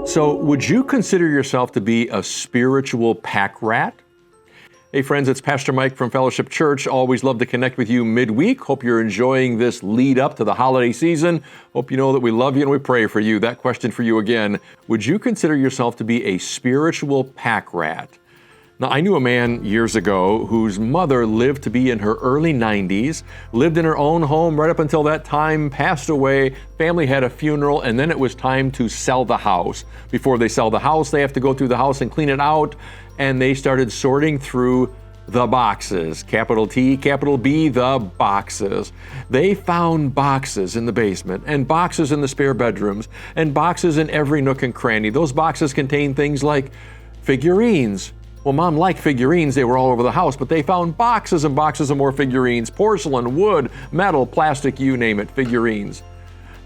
So, would you consider yourself to be a spiritual packrat? Hey friends, it's Pastor Mike from Fellowship Church. Always love to connect with you midweek. Hope you're enjoying this lead up to the holiday season. Hope you know that we love you and we pray for you. That question for you again, would you consider yourself to be a spiritual packrat? Now, I knew a man years ago whose mother lived to be in her early 90s, lived in her own home right up until that time, passed away, family had a funeral, and then it was time to sell the house. Before they sell the house, they have to go through the house and clean it out, and they started sorting through the boxes, capital T, capital B, the boxes. They found boxes in the basement and boxes in the spare bedrooms and boxes in every nook and cranny. Those boxes contain things like figurines. Well, Mom liked figurines. They were all over the house, but they found boxes and boxes of more figurines, porcelain, wood, metal, plastic, you name it, figurines.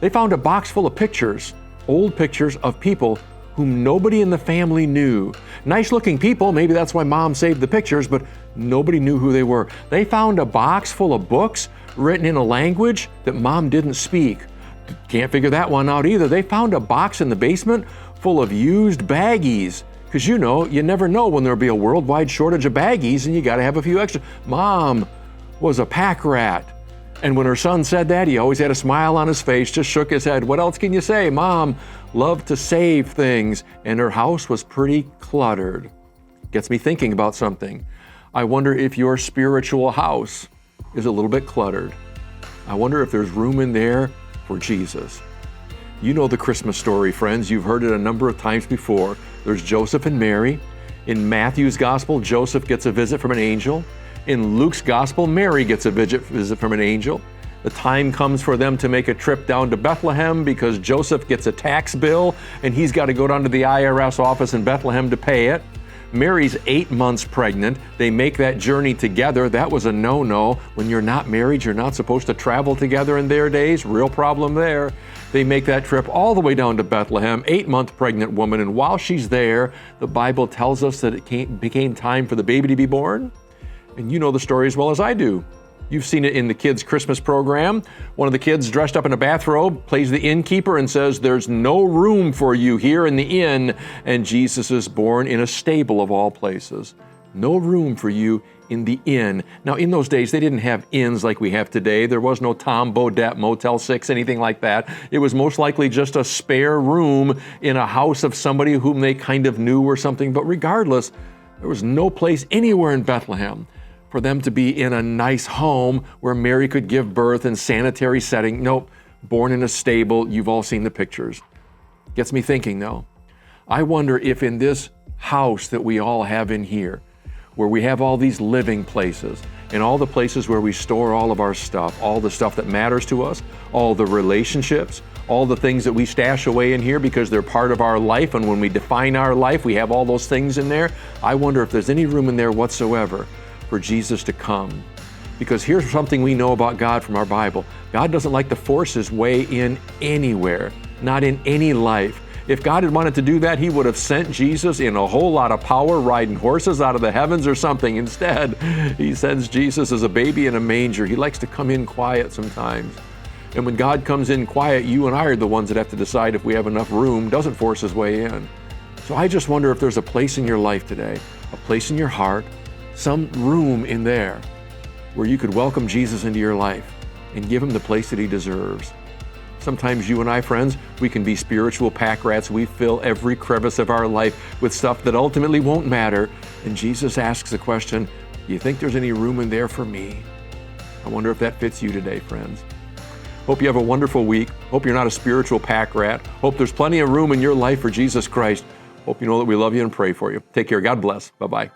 They found a box full of pictures, old pictures of people whom nobody in the family knew. Nice looking people, maybe that's why Mom saved the pictures, but nobody knew who they were. They found a box full of books written in a language that Mom didn't speak. Can't figure that one out either. They found a box in the basement full of used baggies. Because you know, you never know when there'll be a worldwide shortage of baggies and you got to have a few extra. Mom was a packrat. And when her son said that, he always had a smile on his face, just shook his head. What else can you say? Mom loved to save things, and her house was pretty cluttered. Gets me thinking about something. I wonder if your spiritual house is a little bit cluttered. I wonder if there's room in there for Jesus. You know the Christmas story, friends. You've heard it a number of times before. There's Joseph and Mary. In Matthew's gospel, Joseph gets a visit from an angel. In Luke's gospel, Mary gets a visit from an angel. The time comes for them to make a trip down to Bethlehem because Joseph gets a tax bill and he's got to go down to the IRS office in Bethlehem to pay it. Mary's 8 months pregnant. They make that journey together. That was a no-no. When you're not married, you're not supposed to travel together in their days. Real problem there. They make that trip all the way down to Bethlehem, 8-month pregnant woman, and while she's there, the Bible tells us that it became time for the baby to be born. And you know the story as well as I do. You've seen it in the kids' Christmas program. One of the kids dressed up in a bathrobe plays the innkeeper and says, "There's no room for you here in the inn." And Jesus is born in a stable of all places. No room for you in the inn. Now, in those days, they didn't have inns like we have today. There was no Tom Bodett, Motel 6, anything like that. It was most likely just a spare room in a house of somebody whom they kind of knew or something. But regardless, there was no place anywhere in Bethlehem for them to be in a nice home where Mary could give birth in sanitary setting. Nope, born in a stable. You've all seen the pictures. Gets me thinking though. I wonder if in this house that we all have in here, where we have all these living places and all the places where we store all of our stuff, all the stuff that matters to us, all the relationships, all the things that we stash away in here because they're part of our life, and when we define our life, we have all those things in there. I wonder if there's any room in there whatsoever for Jesus to come. Because here's something we know about God from our Bible. God doesn't like to force his way in anywhere, not in any life. If God had wanted to do that, he would have sent Jesus in a whole lot of power, riding horses out of the heavens or something. Instead, he sends Jesus as a baby in a manger. He likes to come in quiet sometimes. And when God comes in quiet, you and I are the ones that have to decide if we have enough room, doesn't force his way in. So I just wonder if there's a place in your life today, a place in your heart, some room in there where you could welcome Jesus into your life and give him the place that he deserves. Sometimes you and I, friends, we can be spiritual packrats. We fill every crevice of our life with stuff that ultimately won't matter. And Jesus asks the question, do you think there's any room in there for me? I wonder if that fits you today, friends. Hope you have a wonderful week. Hope you're not a spiritual packrat. Hope there's plenty of room in your life for Jesus Christ. Hope you know that we love you and pray for you. Take care. God bless. Bye-bye.